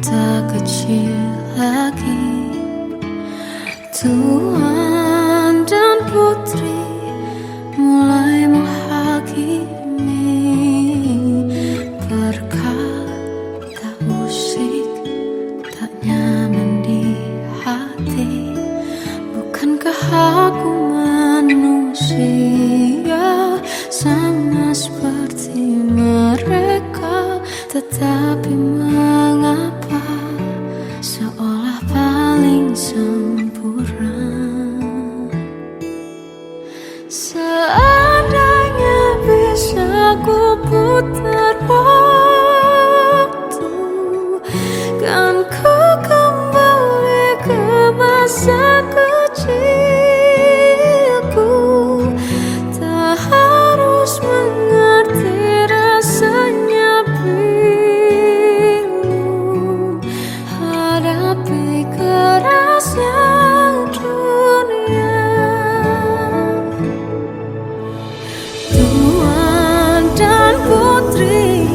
tak kecil lagi. Tuan dan putri mulai menghakimi berkata musik tak nyaman di hati. Bukankah aku manusia sama seperti mereka? Tetapi mengapa seolah paling sempurna? Seandainya bisa ku putar waktu, kan ku kembali ke masa kecilku. Tak harus mengerti rasanya pilu, hadapi kerasnya dunia. Tuan dan putri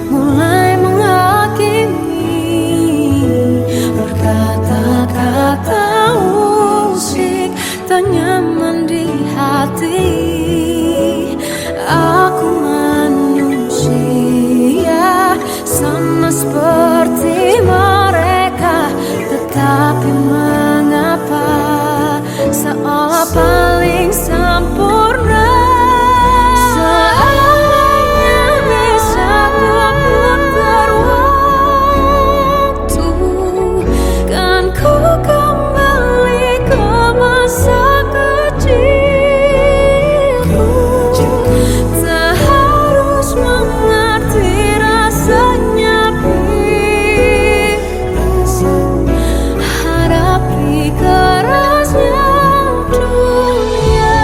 mulai menghakimi berkata-kata musik tak nyaman di hati. Aku manusia sama seperti mereka, tetapi mengapa seolah paling sempurna? Seandainya bisa ku putar waktu, kan ku kembali ke masa kecilku. Tak harus mengerti rasanya pilu, hadapi kerasnya dunia.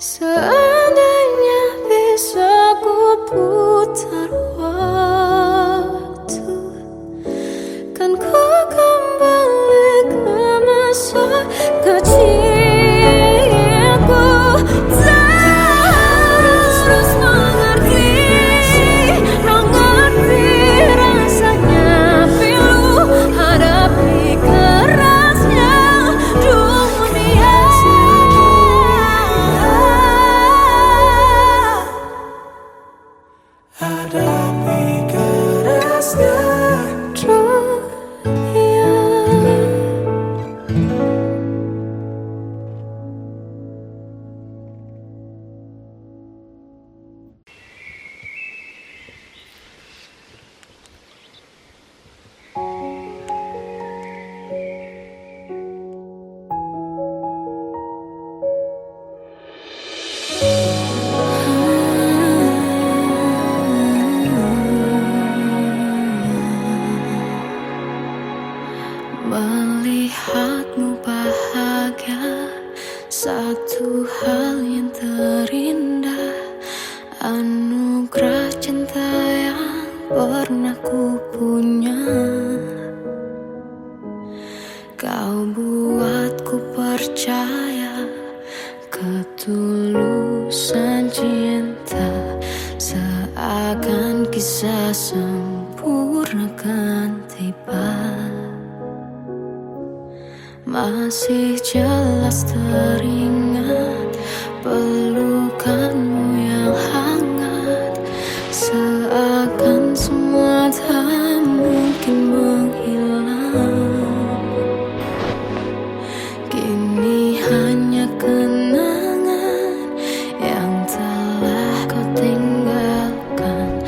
Seandainya bisa ku putar waktu, kan ku kembali ke masa kecilku. Tak harus mengerti rasanya pilu, hadapi kerasnya dunia. Hadapi kerasnya dunia. Melihatmu bahagia, satu hal yang terindah, anugerah cinta yang pernah ku punya. Kau buatku percaya ketulusan cinta, seakan kisah sempurna kan tiba. Masih jelas teringat pelukanmu yang hangat, seakan semua tak mungkin menghilang. Kini hanya kenangan yang telah kau tinggalkan,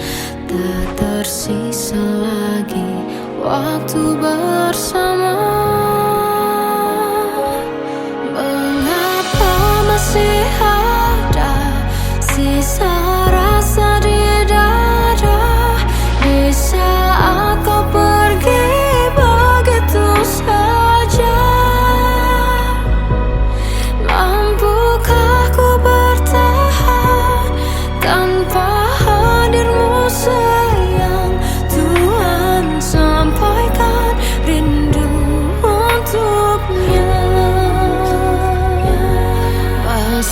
tak tersisa lagi waktu bersama. Mengapa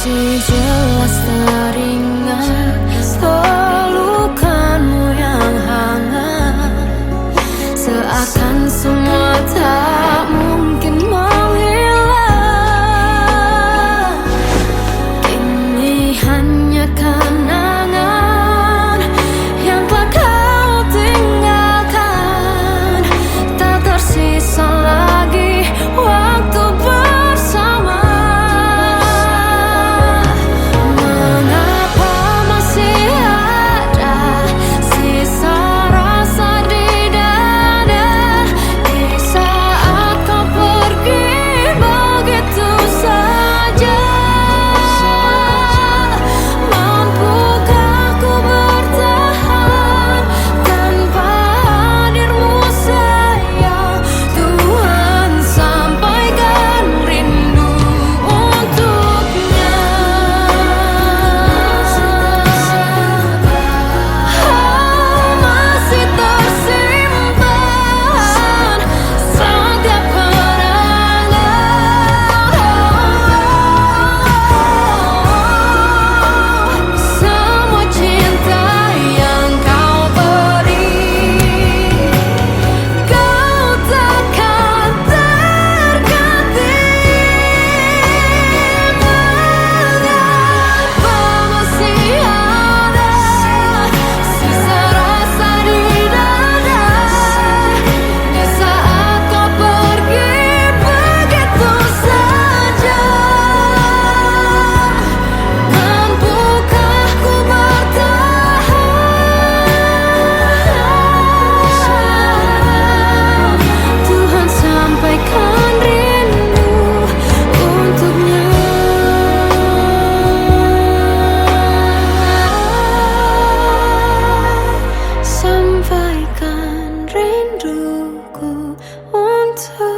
Masih jelas teringat pelukanmu yang hangat, seakan semua tak mungkin menghilang. Ini hanya kenangan yang telah kau tinggalkan. Tak tersisa lagi waktu bersama. Mengapa masih ada sisa rasa di dada di saat kau pergi begitu saja? Mampukah ku bertahan tanpa hadirmu sayang? Tuhan, sampaikan rindu untuknya. Masih tersimpan setiap kenangan, semua cinta yang kau beri. Kau takkan terganti. Mengapa masih ada sisa rasa di dada di saat kau pergi begitu saja? Mampukah ku bertahan? Tuhan, sampaikan rindu untuknya. Sampaikan rinduku untuknya.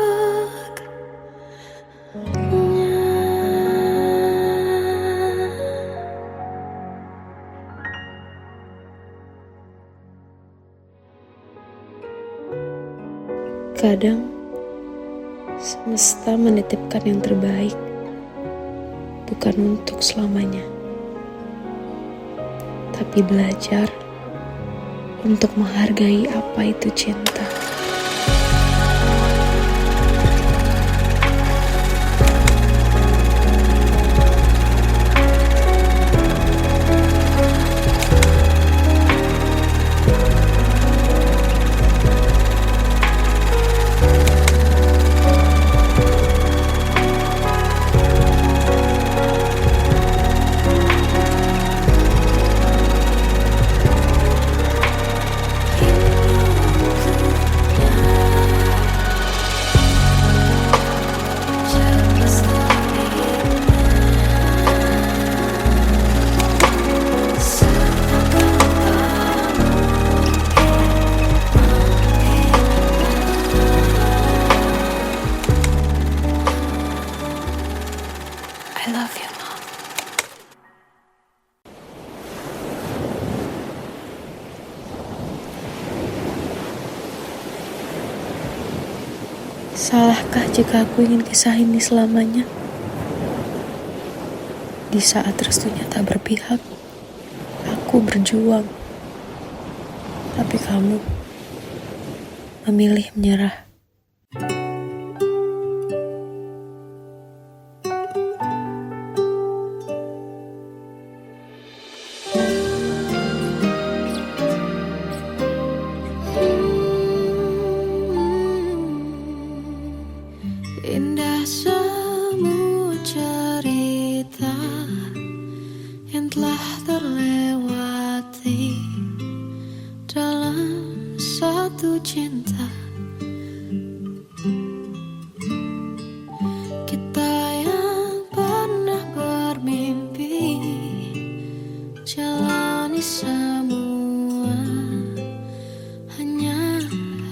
Kadang semesta menitipkan yang terbaik, bukan untuk selamanya, tapi belajar untuk menghargai apa itu cinta. I love you, Mom. Salahkah jika aku ingin kisah ini selamanya? Di saat restunya tak berpihak, aku berjuang. Tapi kamu memilih menyerah. Indah semua cerita yang telah terlewati dalam satu cinta. Kita yang pernah bermimpi jalani semua, hanya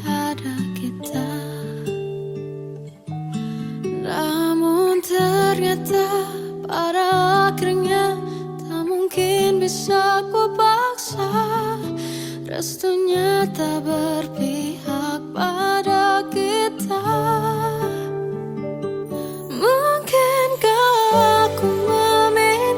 ada kita. Namun ternyata pada akhirnya tak mungkin bisa ku paksa. Restunya tak berpihak pada kita. Mungkinkah aku meminta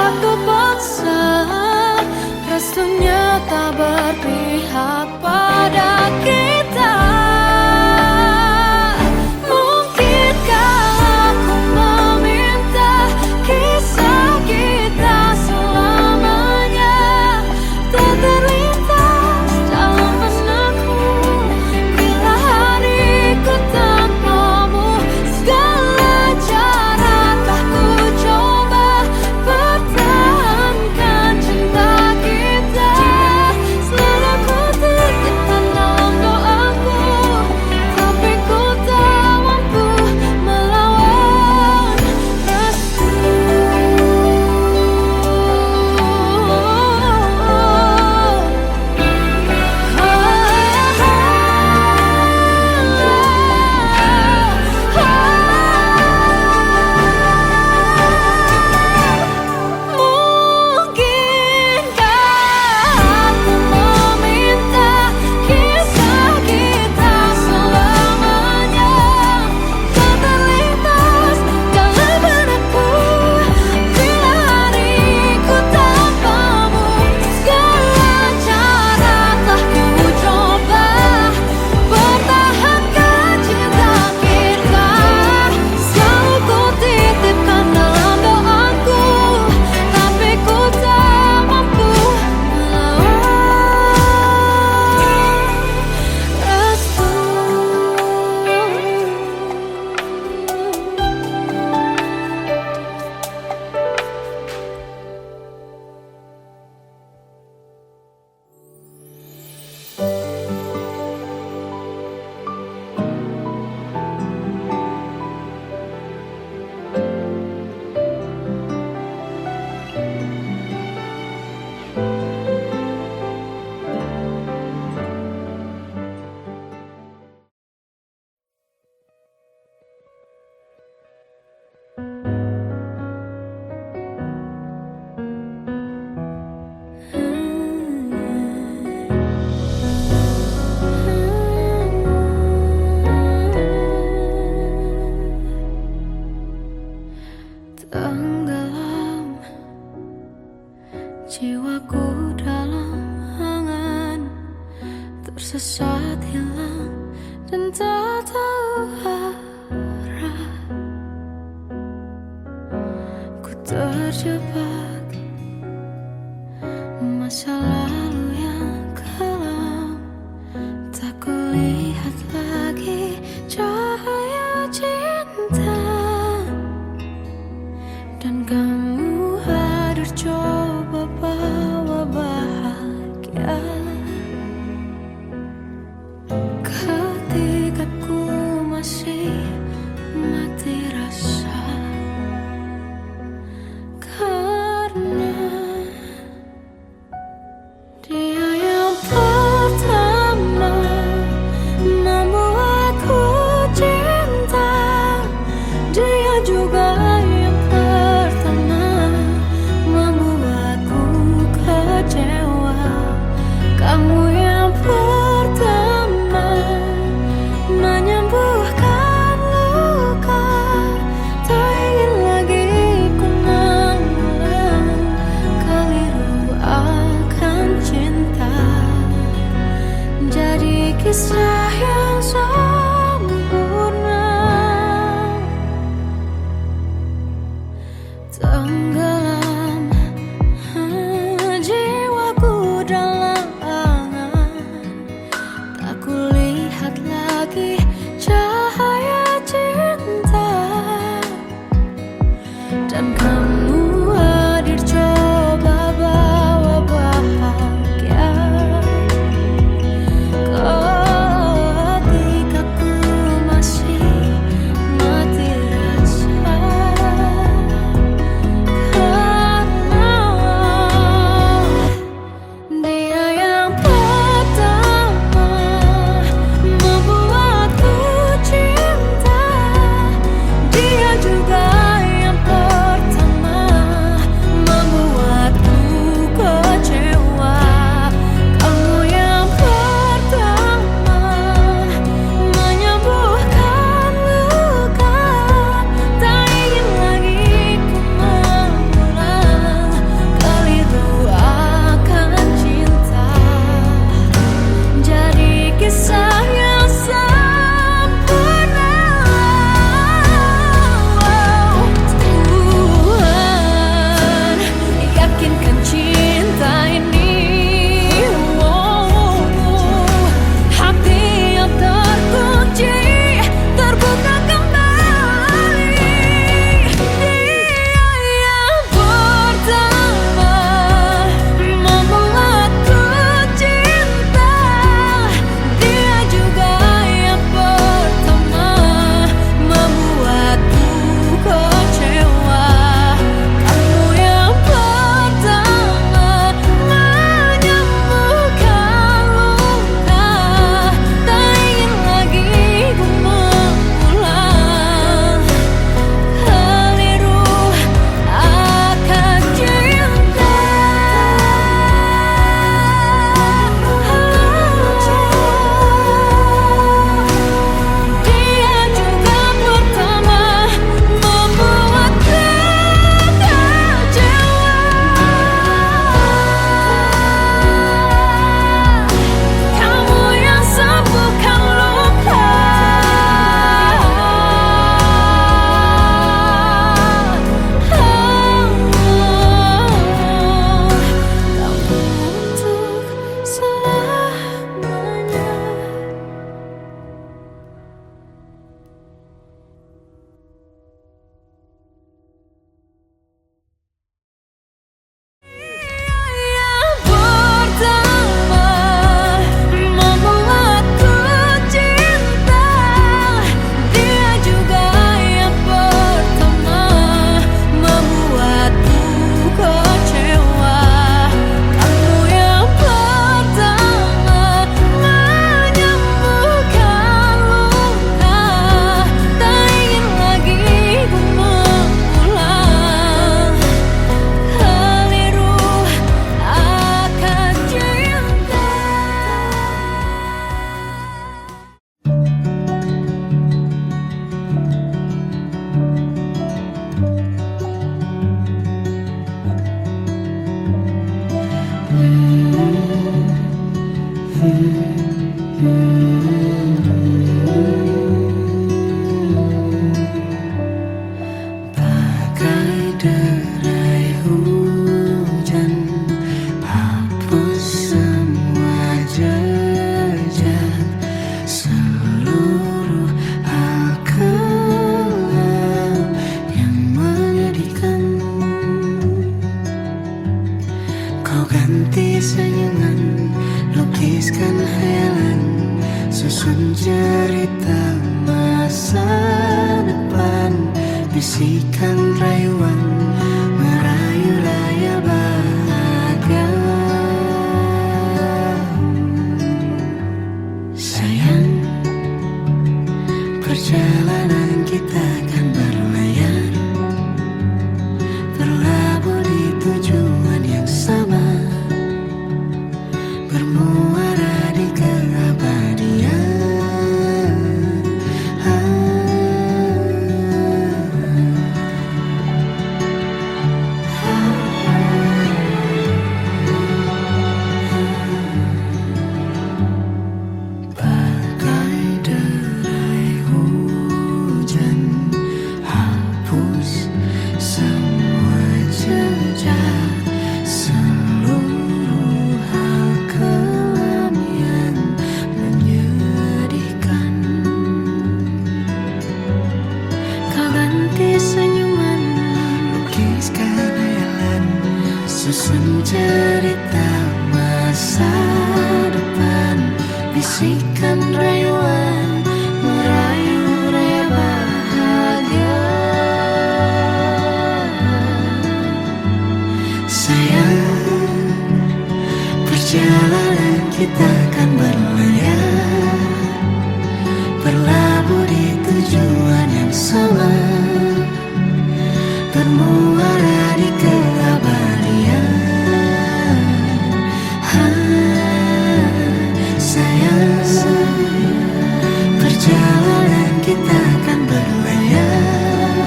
aku paksa, restunya tak berpihak pada kita. Tenggelam jiwaku dalam angan, tersesat hilang dan tak tahu arah. Ku terjebak masa lalu yang kelam, tak kulihat lagi cahaya cinta. Dan kamu hadir coba bawa bahagia ketika ku masih mati rasa. Karena dia yang pertama membuatku cinta, dia juga kamu yang pertama menyembuhkan luka. Tak ingin lagi ku mengulang keliru akan cinta. Jadi kisah yang sempurna. Tenggelam jiwaku dalam kulihat lagi cahaya cinta. Dan kamu hadir coba bawa bahagia ketika ku masih mati rasa. Karena dia yang pertama membuatku cinta, dia juga yang pertama bisikan rayuan merayu raya bahagia. Sayang, perjalanan kita kan berlayar, berlabuh di tujuan yang sama, bermuara di keabadian. Bagai derai hujan, hapus semua jejak, seluruh hal kelam yang menyedihkan. Kau ganti senyuman, Lukiskan hayalan, susun cerita masa depan, bisikan rayuan merayu raya bahagia. Sayang, perjalanan kita kan berlayar, berlabuh di tujuan yang sama, bermuara di keabadian. Sayang, perjalanan kita kan berlayar,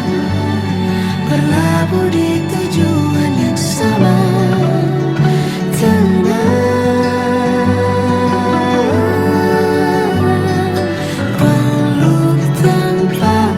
berlabuh di tujuan yang sama. Peluk tanpa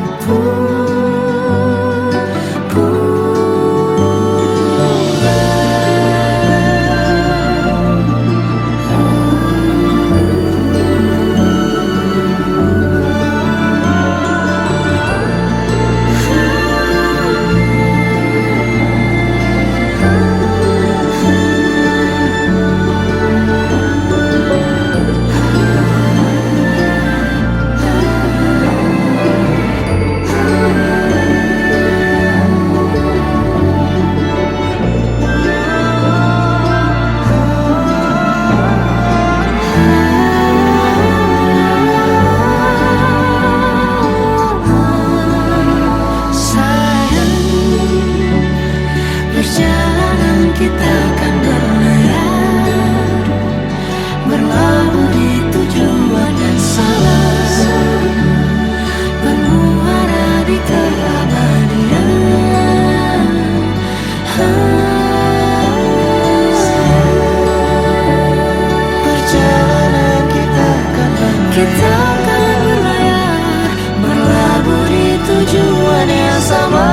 perjalanan kita kan berlayar, berlabuh di tujuan yang sama, bermuara di keabadian. Perjalanan kita kan berlayar, berlabuh di tujuan yang sama.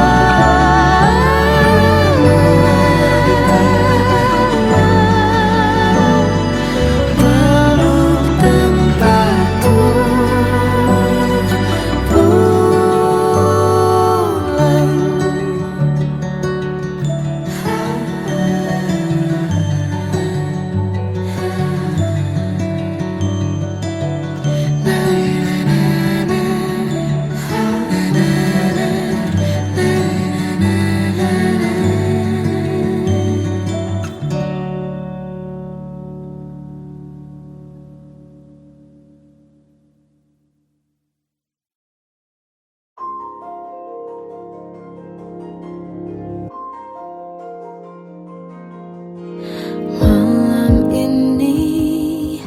malam ini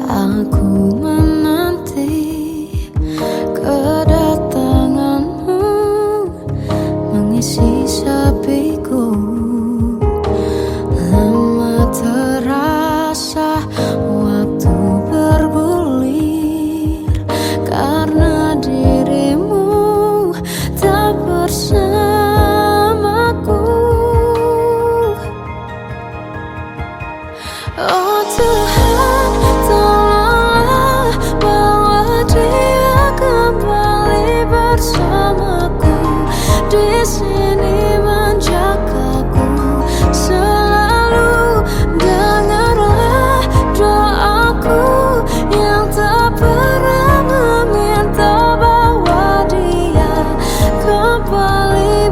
aku menanti kedatanganmu mengisi sepiku. Lama terasa waktu bergulir karena dirimu tak bersamaku. Oh Tuhan, tolonglah bawa dia kembali bersamaku. Di sini menjagaku selalu. Dengarlah doaku yang tak pernah meminta, bawa dia kembali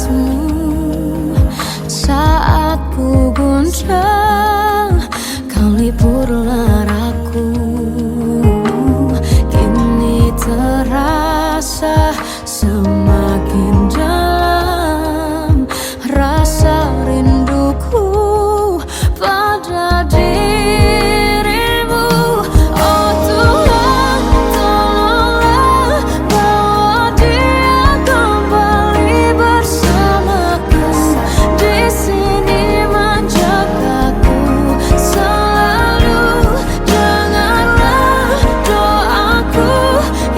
nafasmu saat ku goncang. Kau liburlah raku, kini terasa semakin dalam rasa rinduku pada dirimu. Oh Tuhan, tolonglah bawa dia kembali bersamaku. Di sini menjagaku selalu. Janganlah doaku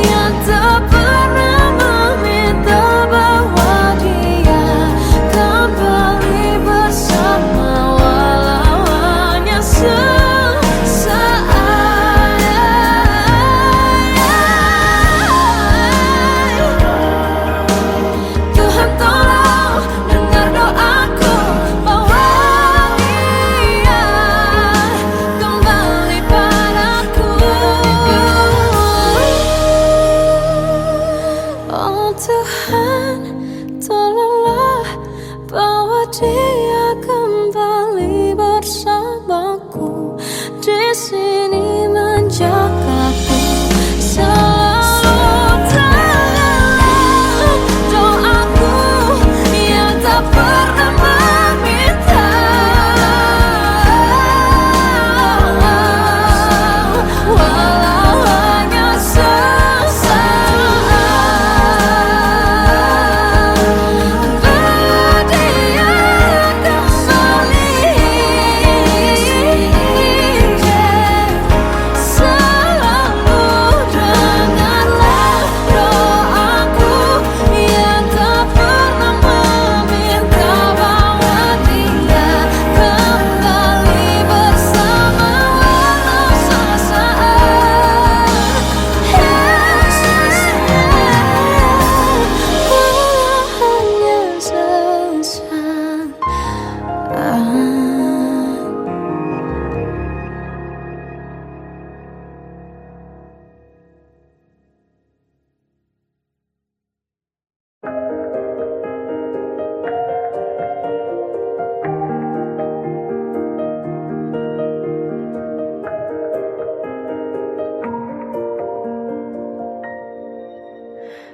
yang tak pernah meminta bawa dia kembali bersama, walau hanya sesaat. Tuhan tolong dengar doaku, bawa dia kembali padaku. Oh Tuhan, tolonglah bawa dia kembali bersamaku. Di sini menjagaku selalu. Janganlah doaku yang tak pernah meminta, walau hanya sesaat. Bawa dia kembali selalu. Dengarlah doaku yang tak pernah meminta, bawa dia kembali bersama, walau sesaat. Walau hanya sesaat.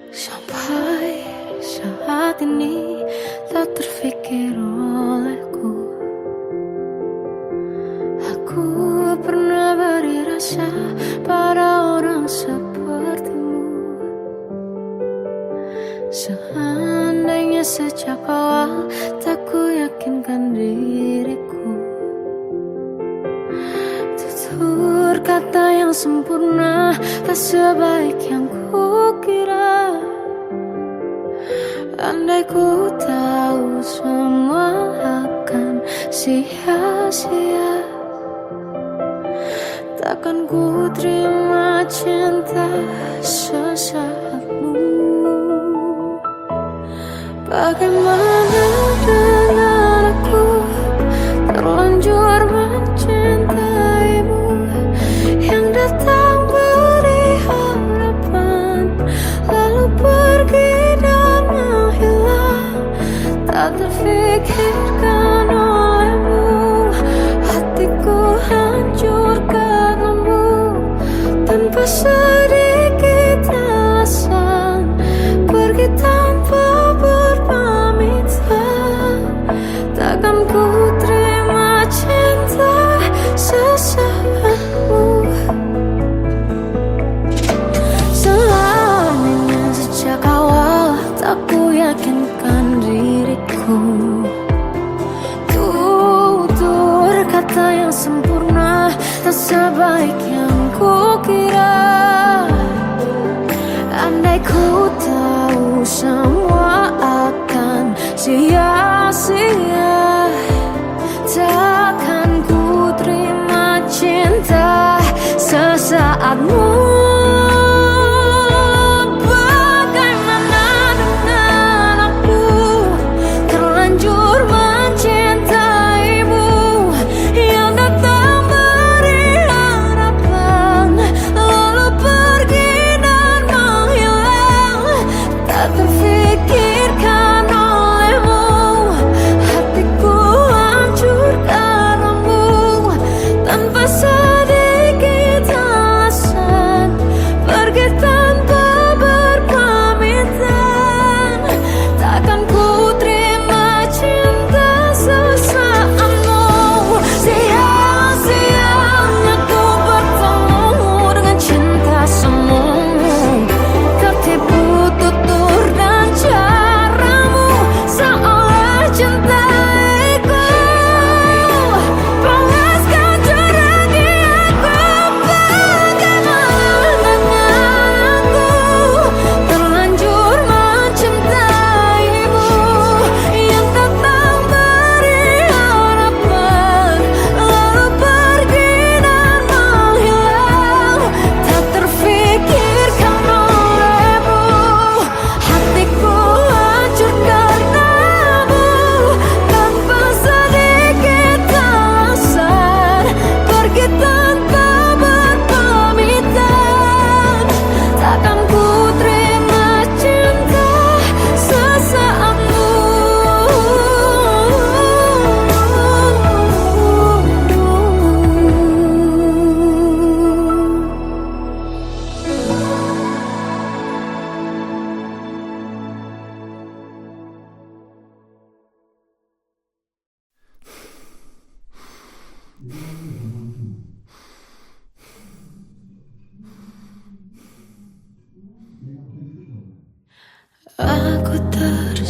Sampai saat ini tak terfikir olehku, aku pernah beri rasa pada orang sepertimu. Seandainya sejak awal tak ku yakinkan diriku, tutur kata yang sempurna tak sebaik yang ku kira. Andai ku tahu semua akan sia-sia, takkan ku terima cinta sesaatmu. Bagaimana dengan aku terlanjur mencintaimu, yang datang beri harapan lalu pergi dan menghilang. Tak terfikirkan olehmu, hatiku hancur karenamu. Tanpa sedikit alasan pergi tanpa berpamitan, takkan ku terima cinta sesaatmu. Seandainya sejak awal tak ku yakinkan diriku, tutur kata yang sempurna tak sebaik yang ku kira. Andai ku tahu semua akan sia-sia, takkan ku terima cinta sesaatmu. Bagaimana dengan aku terlanjur mencintaimu, yang datang beri harapan lalu pergi dan menghilang. Tak terfikir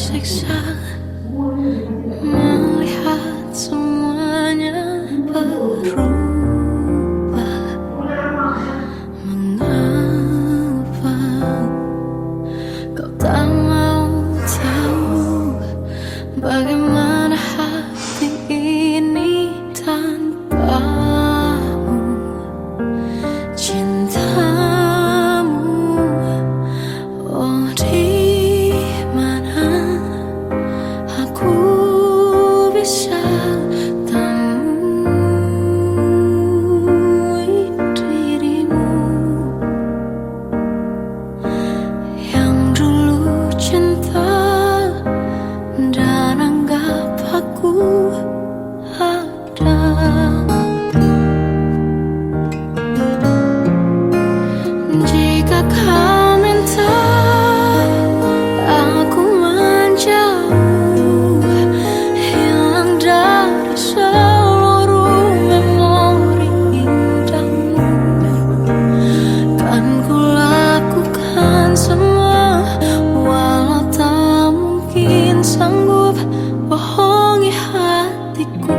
tersiksa melihat semuanya berubah. Mengapa kau tak mau tahu bagaimana hati ini tanpamu? Cintamu, oh di mana aku bisa temui dirimu yang dulu cinta dan anggap aku ada. Jika kau minta aku menjauh, hilang dari seluruh memori indahmu, kan ku lakukan semua, walau tak mungkin sanggup bohongi hatiku.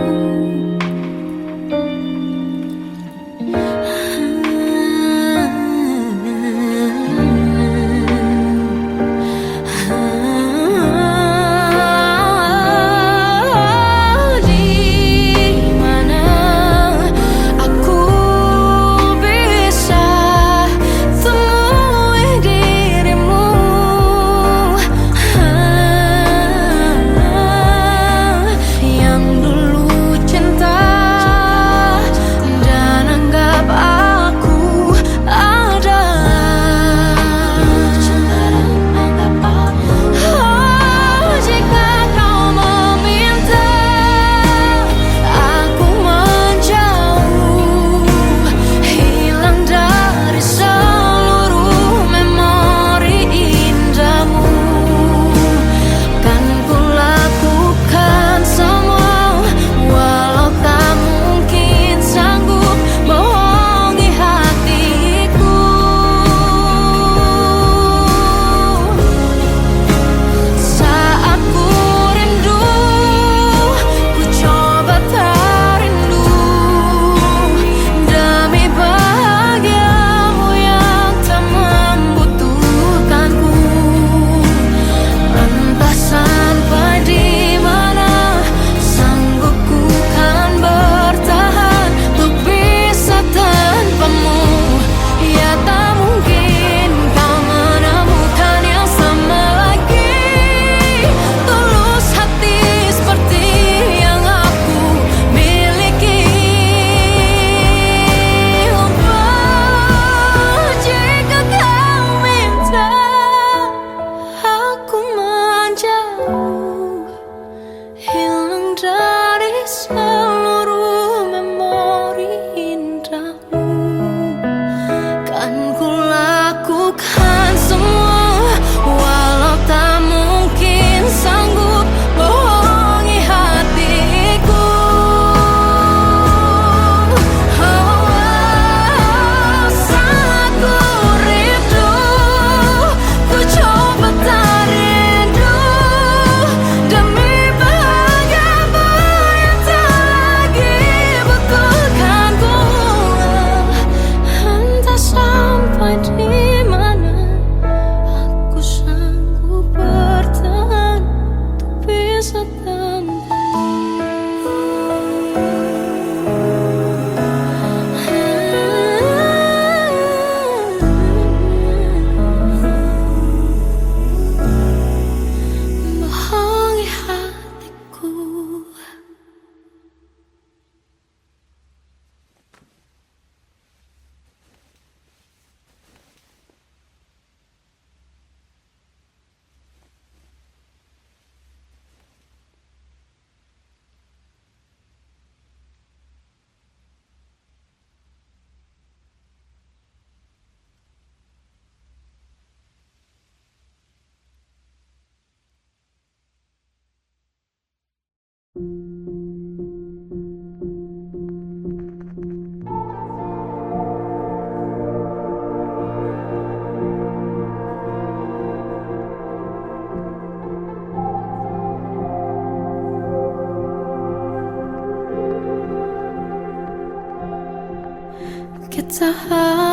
Kita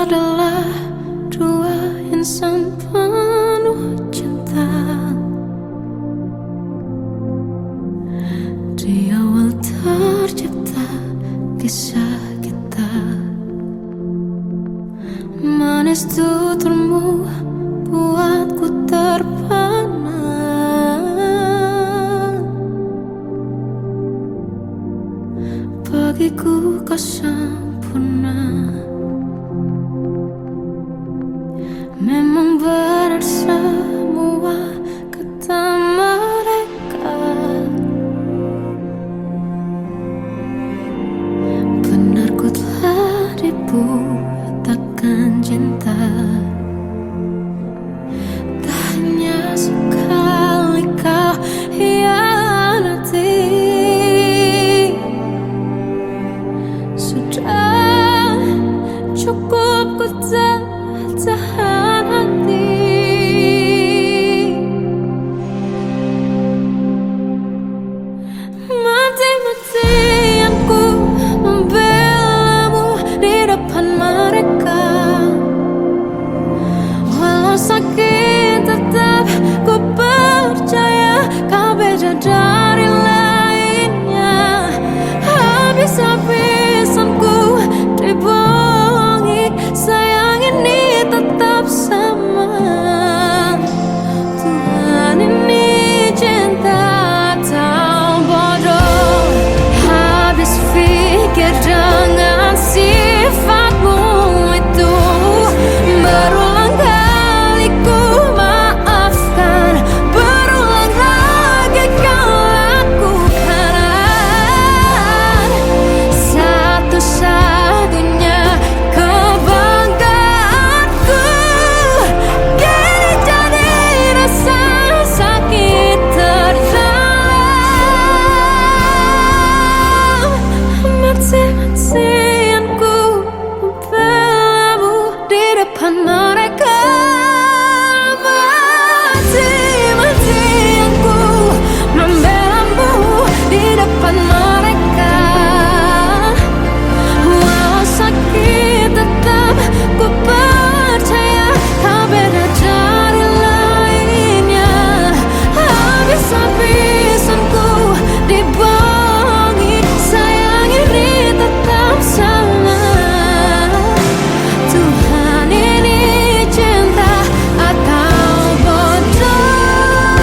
adalah dua insan penuh cinta. Di awal tercipta kisah kita, manis tuturmu buatku terpana. Bagiku kau sempurna. Memang benar semua kata mereka, benar ku telah dibutakan cinta. Tak hanya sekali kau hianati, sudah cukup ku tahan hati. Mati-matian ku membelamu di depan mereka. Walau sakit tetap ku percaya kau beda dari lainnya. Habis-habisan ku dibohongi, sayang ini tetap sama. Tuhan ini cinta atau bodoh. Habis pikir dengan sifatmu itu, berulang kali ku maafkan, berulang lagi kau lakukan. Satu-satunya kebanggaanku kini jadi rasa sakit terdalam. Mati-matian ku membelamu di depan mereka. Mati-matian ku membelamu di depan mereka. Walau sakit tetap ku percaya kau beda dari lainnya. Habis-habisan ku dibohongi, sayang ini tetap sama. Tuhan ini cinta atau bodoh.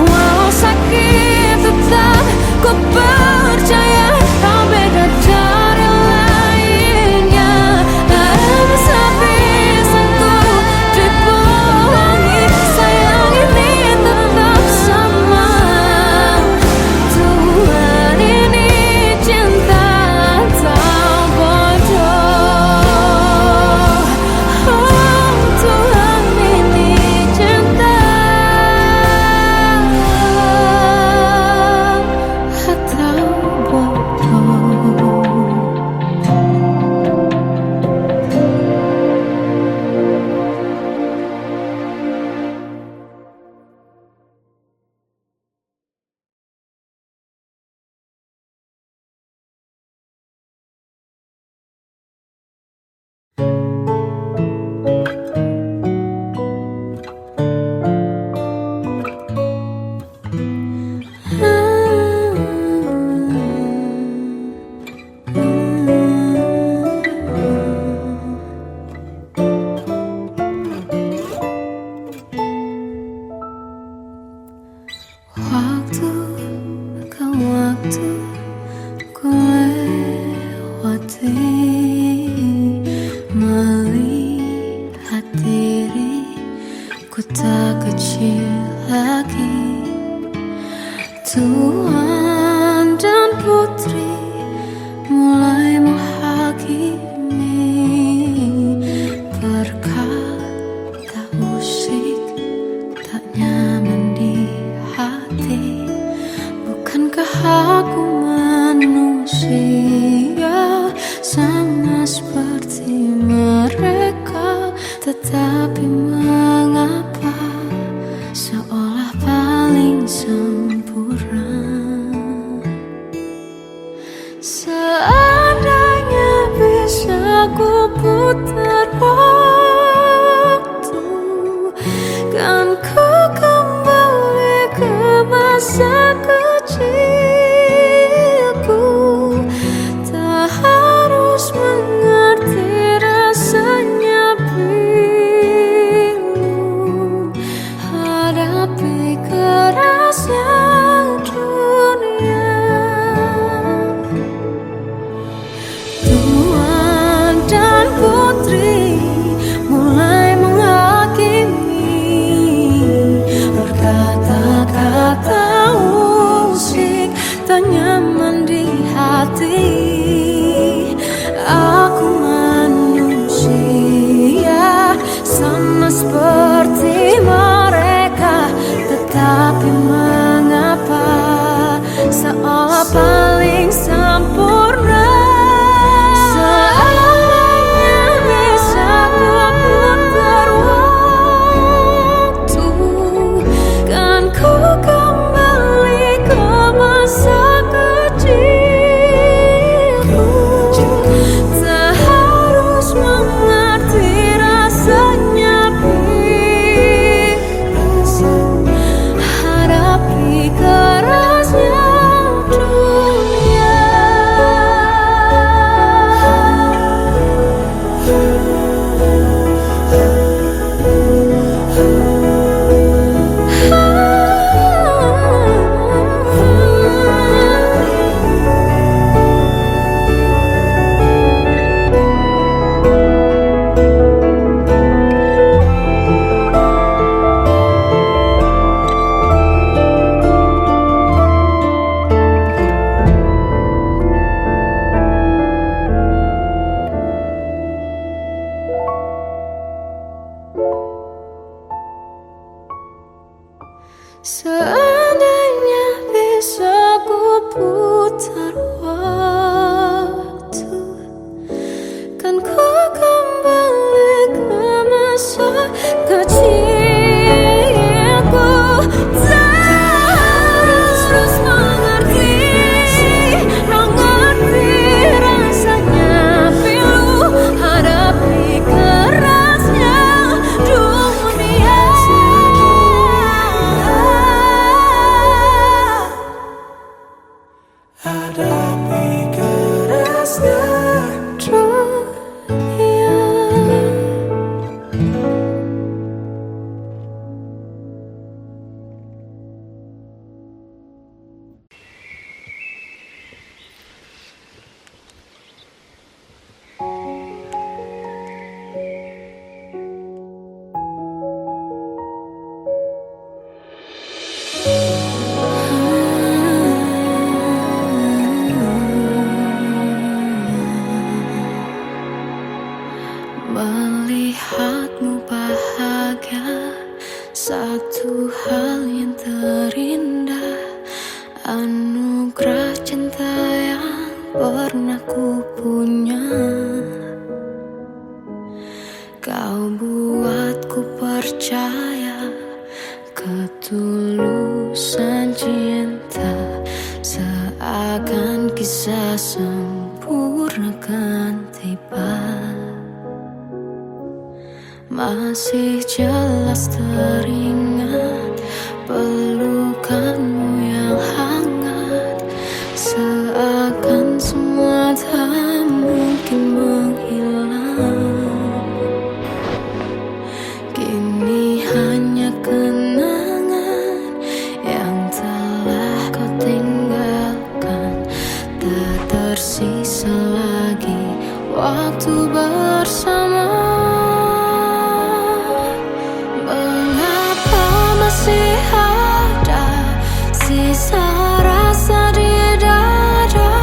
Walau sakit tetap ku percaya kau beda dari lainnya. Habis-habisan ku dibohongi, sayang ini tetap sama. Tuhan ini cinta atau bodoh. Oh, Tuhan ini cinta atau bodoh. Waktu ke waktu ku lewati, melihat diri ku tak kecil lagi. Tuan dan putri mulai menghakimi, berkata musik tak nyaman di hati. Bukankah aku manusia sama seperti mereka? Tetapi mengapa seolah paling sempurna? Seandainya bisa ku putar waktu, kan ku kembali ke masa kecilku. Terus mengerti rasanya pilu hadapi kerasnya dunia. Hadapi kerasnya dunia. Melihatmu bahagia, satu hal yang terindah, anugerah cinta yang pernah ku punya. Kau buatku percaya ketulusan cinta, seakan kisah sempurna kan tiba. Masih jelas teringat pelukanmu yang hangat, seakan semua tak mungkin menghilang. Kini hanya kenangan yang telah kau tinggalkan, tak tersisa lagi waktu bersama. Masih ada sisa rasa di dada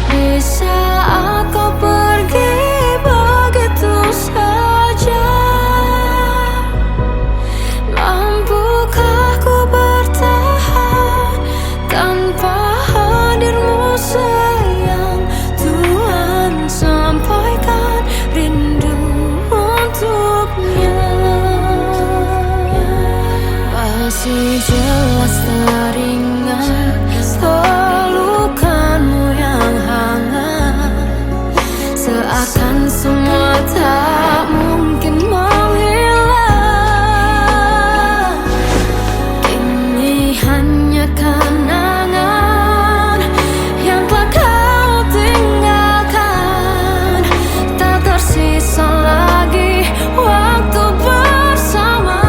di saat kau pergi begitu saja. Mampukah ku bertahan tanpa hadirmu sayang? Tuhan sampaikan rindu untuknya. Masih jelas teringat pelukanmu yang hangat, seakan semua tak mungkin menghilang. Kini hanya kenangan yang telah kau tinggalkan, tak tersisa lagi waktu bersama.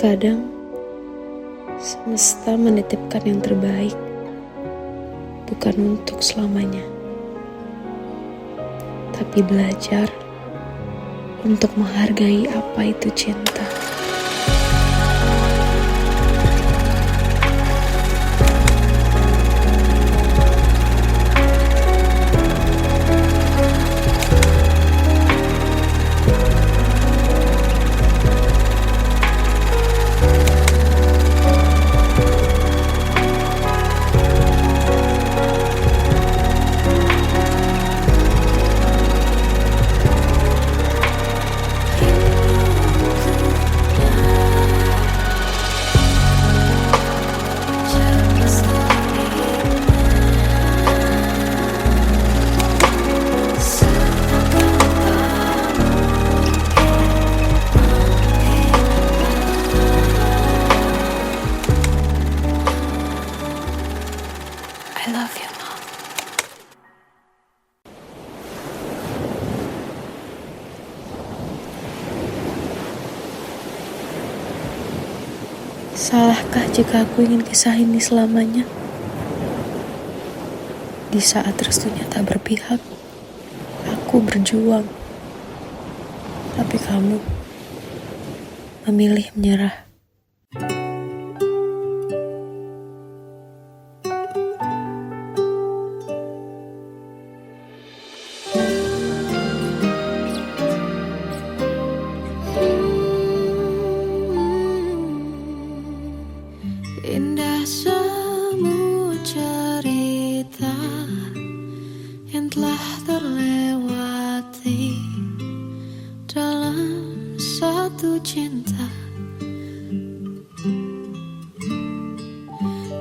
Terkadang semesta menitipkan yang terbaik, bukan untuk selamanya, tapi belajar untuk menghargai apa itu cinta. I love you, Mom. Salahkah jika aku ingin kisah ini selamanya? Di saat restunya tak berpihak, aku berjuang. Tapi kamu memilih menyerah. Indah semua cerita yang telah terlewati dalam satu cinta.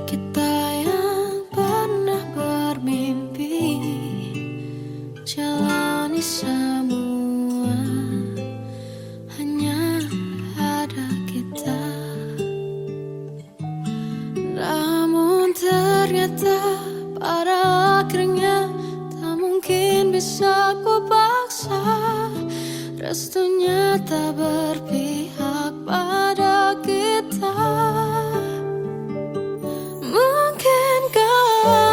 Kita yang pernah bermimpi jalani semua, hanya ada kita. Namun ternyata pada akhirnya tak mungkin bisa ku paksa. Restunya tak berpihak pada kita. Mungkinkah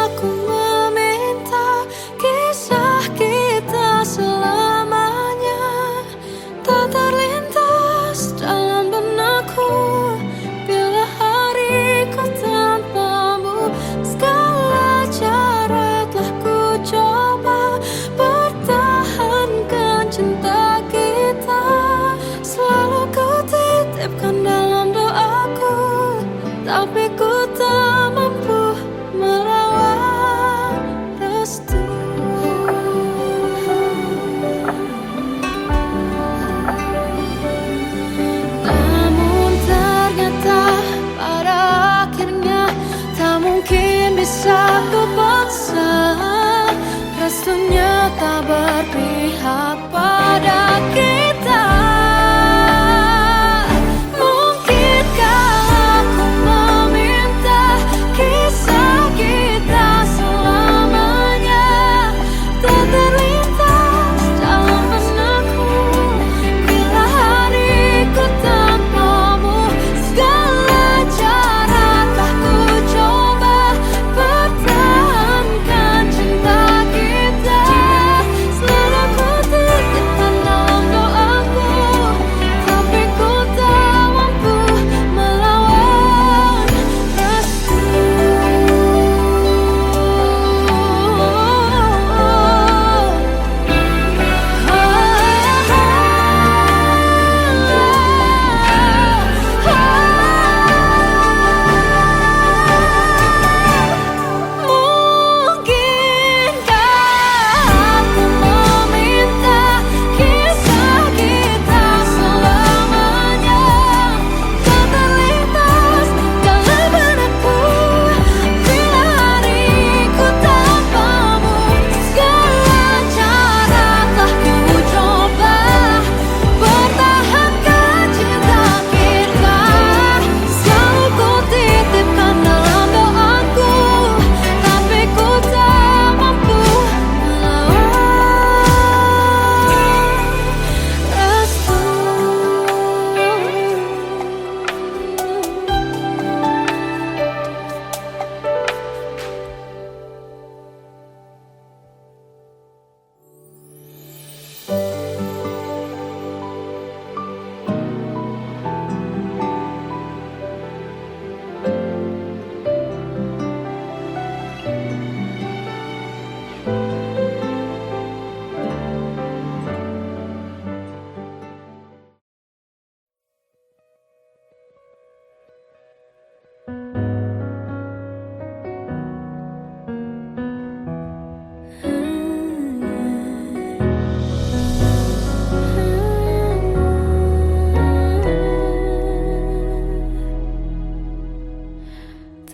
aku meminta kisah kita selamanya tak terlintas dalam benakku bila hariku tanpamu. Segala cara telah ku coba pertahankan cinta kita. Selalu ku titipkan dalam doaku, tapi ku tak mampu merawat restu. Namun ternyata pada akhirnya tak mungkin bisa ku paksa. Restunya tak berpihak pada kita. Mungkinkah aku meminta kisah kita selamanya tak terlintas dalam benakku bila hariku tanpamu. Segala cara telah ku coba pertahankan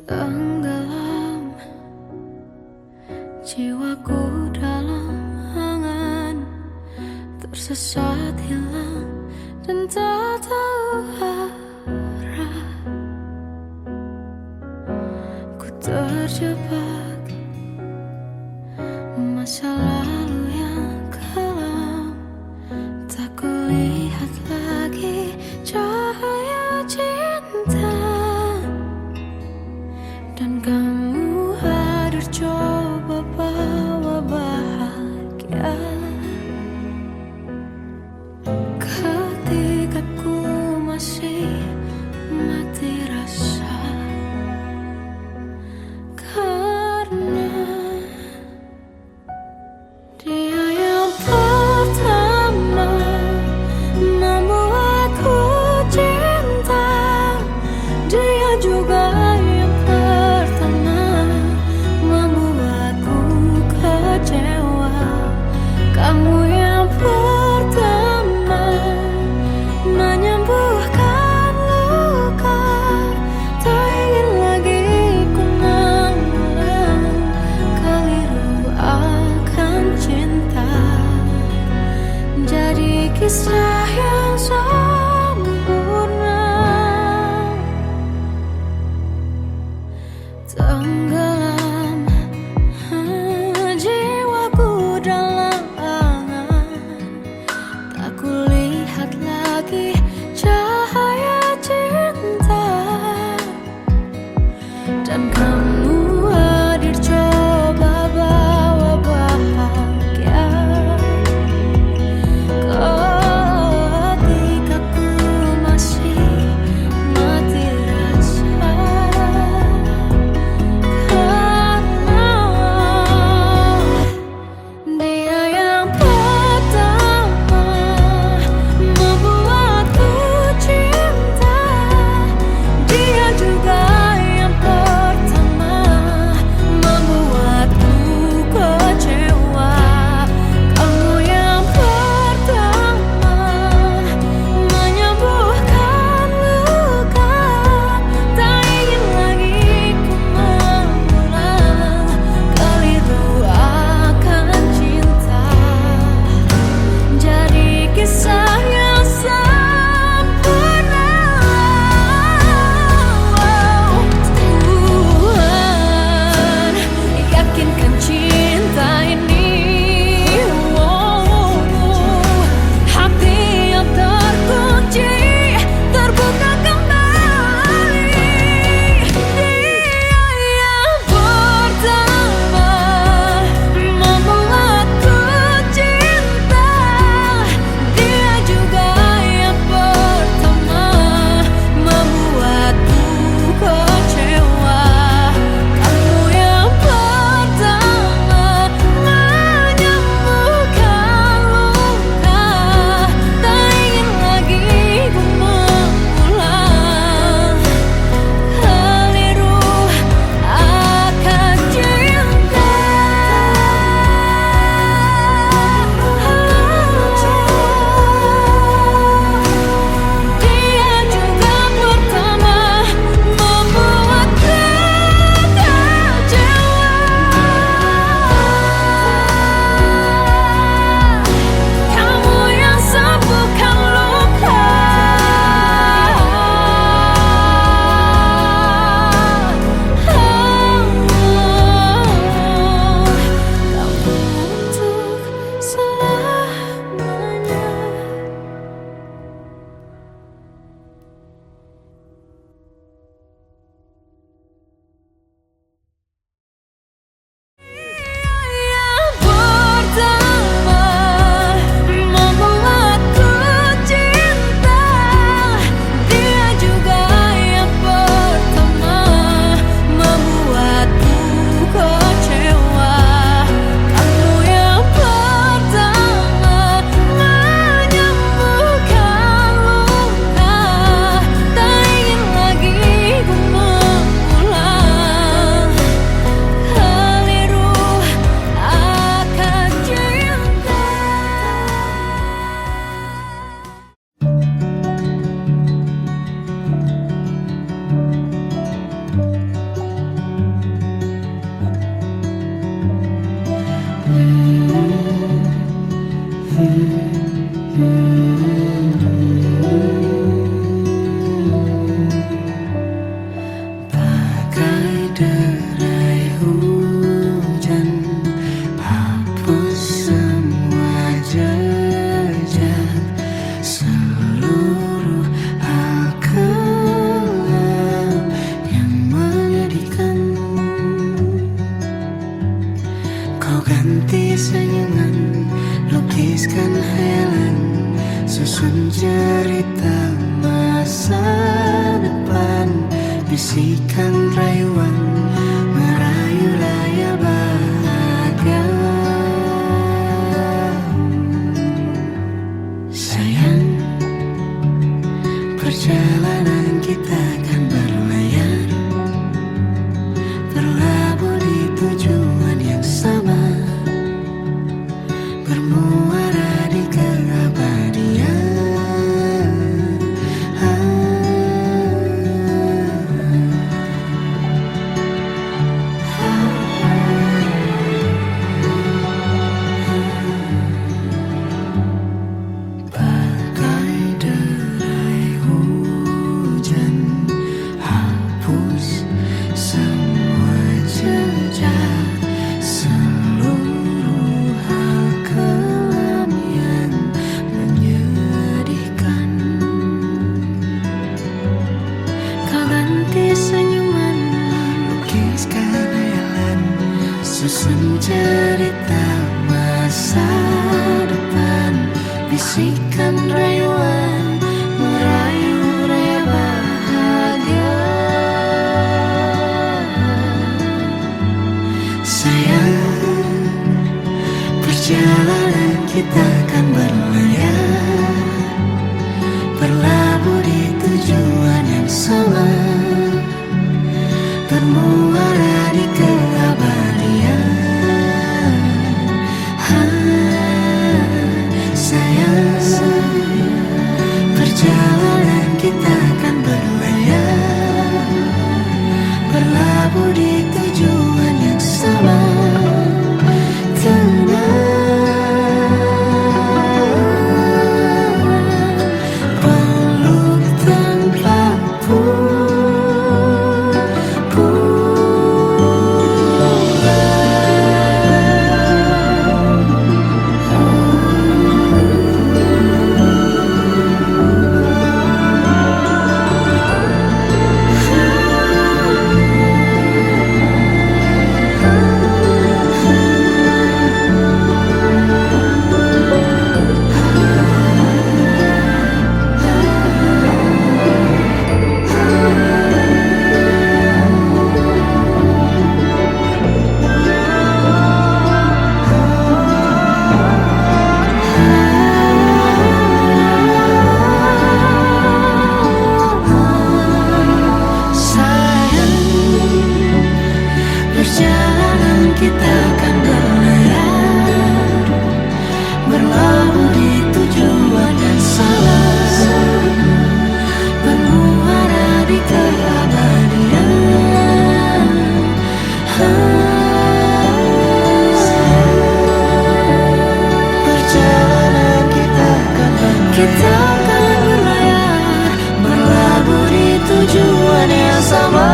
Tenggelam jiwaku dalam angan, tersesat hilang dan tak tahu arah. Ku terjebak masa lalu yang kelam, tak kulihat lagi cahaya cinta. Dan kamu hadir coba bawa bahagia ketika ku masih mati rasa. Karena dia yang pertama membuatku cinta, dia juga yang pertama membuatku kecewa. Kamu yang pertama menyembuhkan luka, tak ingin lagi ku mengulang keliru akan cinta. Jadi kisah yang sempurna. Tenggelam jiwaku dalam angan, tak kulihat lagi cahaya cinta. Dan kamu hadir coba bawa bahagia ketika ku masih mati rasa. Dia yang pertama membuatku cinta, dia juga yang pertama Bagai derai hujan, hapus semua jejak, seluruh hal kelam yang menyedihkan. Kau ganti senyuman, lukiskan hayalan, susun cerita masa depan, bisikan rayuan, merayu raya bahagia. Sayang, perjalanan kita akan berlayar, berlabuh di tujuan yang sama, bermuara di keabadian. Bagai derai hujan, hapus semua jejak, seluruh hal kelam yang menyedihkan. Kau ganti senyuman, lukiskan hayalan, susun cerita masa depan, bisikan rayuan, merayu raya bahagia. Sayang, perjalanan kita akan berlayar, berlabuh di tujuan yang sama, bermuara di keabadian. Sayang, perjalanan kita akan berlayar, berlabuh di tujuan yang sama. Tenang, peluk tanpa perjalanan kita akan berlayar, berlabuh di tujuan yang sama, bermuara di keabadian. Perjalanan kita akan berlayar, berlabuh di tujuan yang sama.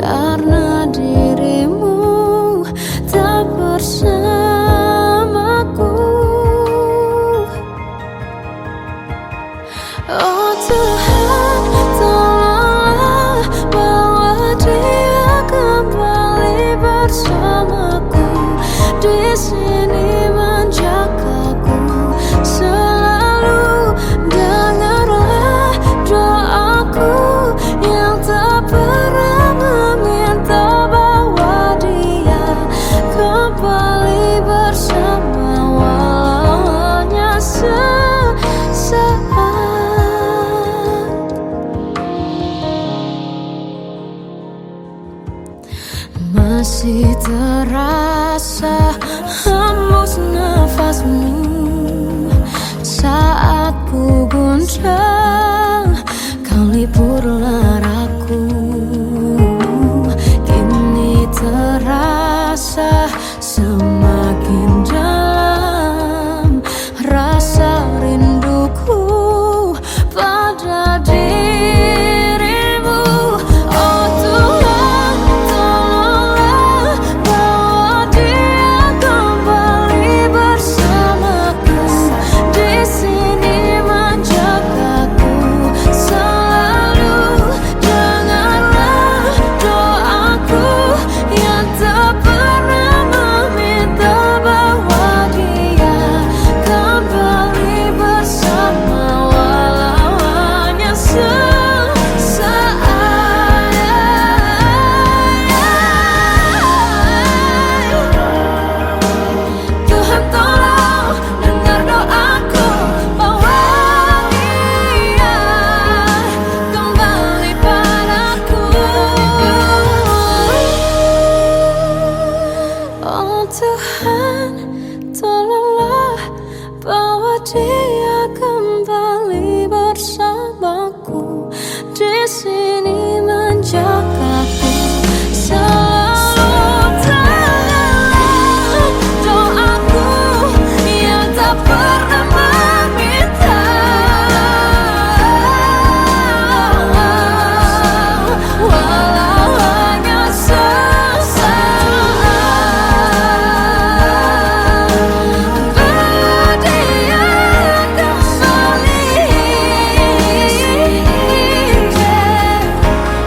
karena dirimu tak bersama. dia kembali bersamaku di sini menjagaku. Selalu dalam doaku yang tak pernah meminta, walau hanya sesaat. Berdia kembali,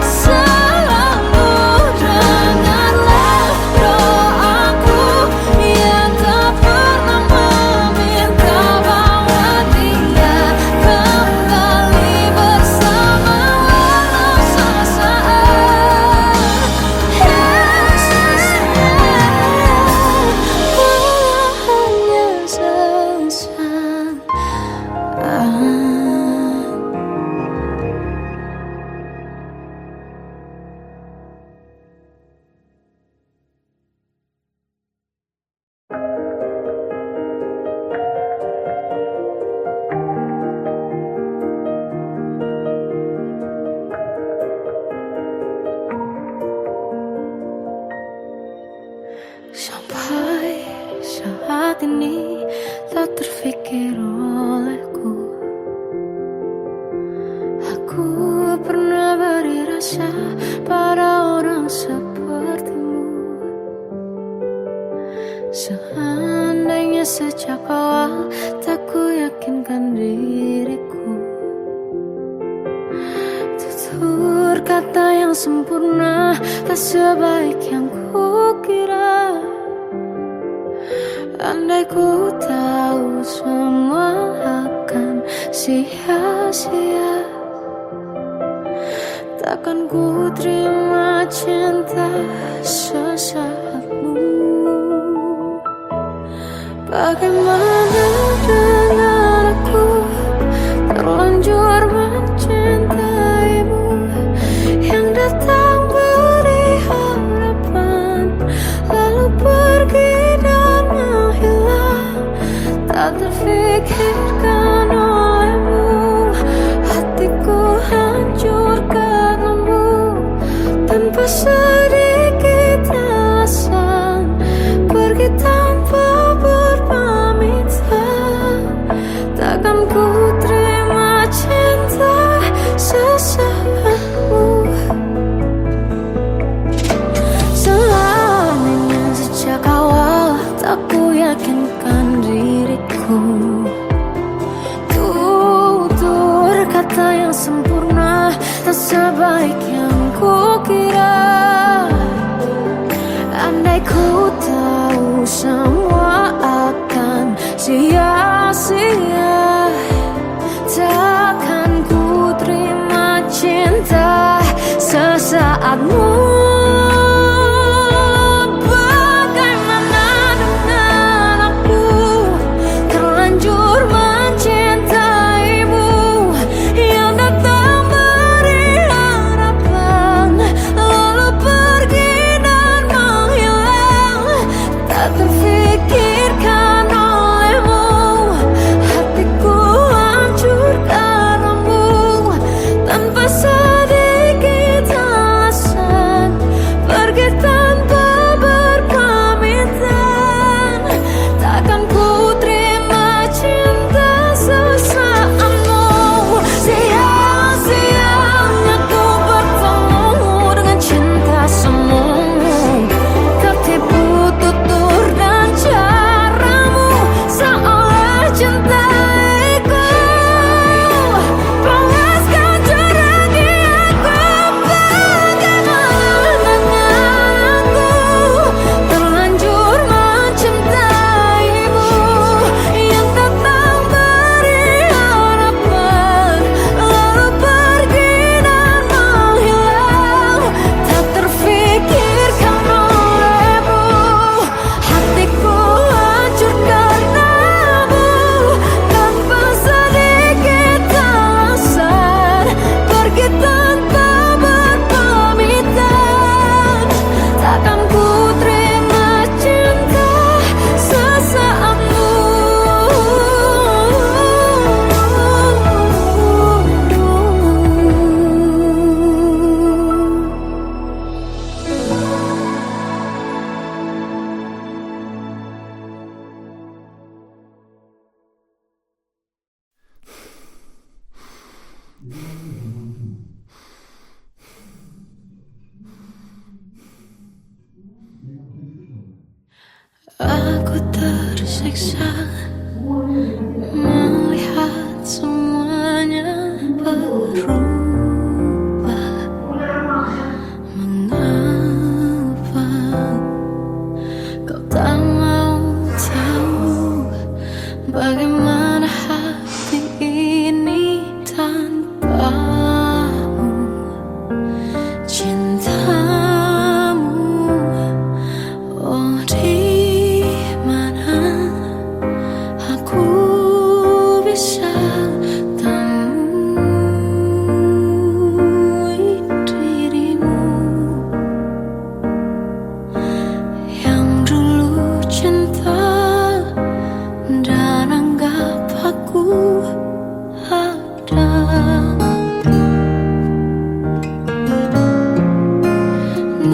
selalu dengarlah doaku yang tak pernah meminta, bawa dia kembali bersama walau sesaat. Walau hanya sesaat. Sampai saat ini tak terfikir olehku, aku pernah beri rasa pada orang sepertimu. Seandainya sejak awal tak ku yakinkan diriku, tutur kata yang sempurna tak sebaik yang ku kira. Andai ku tahu semua akan sia-sia, takkan ku terima cinta sesaatmu. Bagaimana dengan aku terlanjur mencintaimu, yang datang beri harapan lalu pergi dan menghilang, tak terfikirkan olehmu. Hatiku hancur karenamu, tanpa sedikit alasan, pergi tanpa berpamitan. Takkan ku terima cinta sesaatmu. Selamanya sejak awal tak ku yakinkan diriku, tutur kata yang sempurna tak sebaik yang ku kira. Andai ku tahu semua akan sia-sia, takkan ku terima cinta sesaatmu. Bagaimana dengan aku terlanjur mencintaimu, yang datang beri harapan lalu pergi dan menghilang, tak terfikir tersiksa melihat semuanya berubah. Mengapa kau tak mau tahu bagaimana hati ini tanpamu? Cintamu, oh di mana aku bisa temui dirimu yang dulu cinta dan anggap aku ada.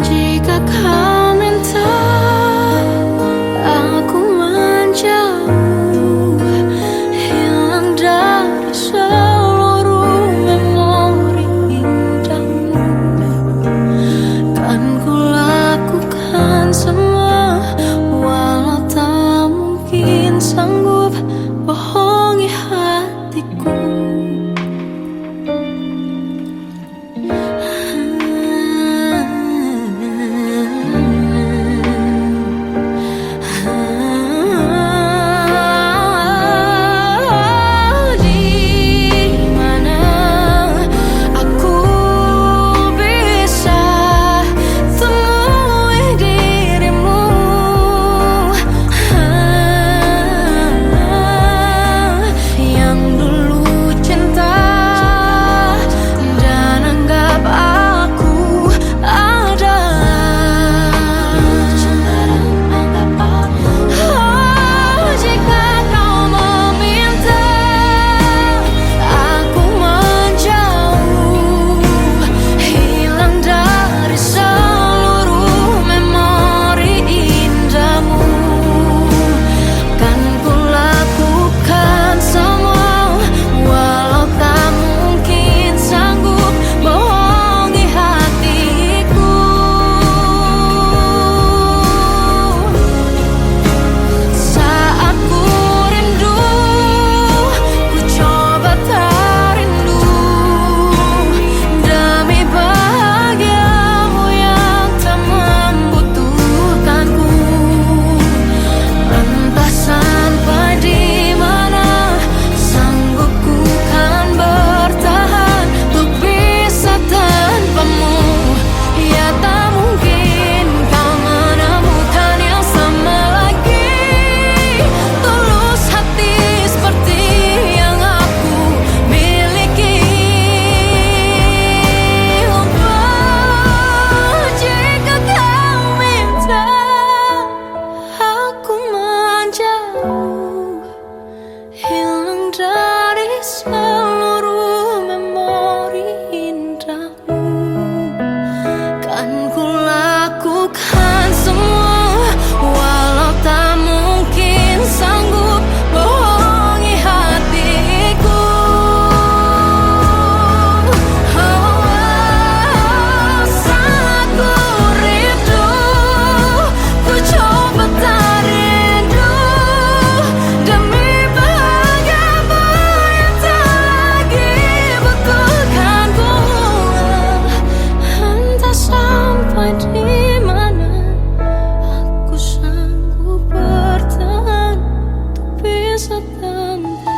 Jika kau minta aku menjauh, hilang dari seluruh memori indahmu, kan ku lakukan semua, walau tak mungkin sanggup bohongi hatiku. Hilang dari seluruh memori indahmu, kan ku lakukan semua, walau tak mungkin sanggup bohongi hatiku. Saat ku rindu, ku coba tak rindu demi di mana aku sanggup bertahan untuk bisa tanpa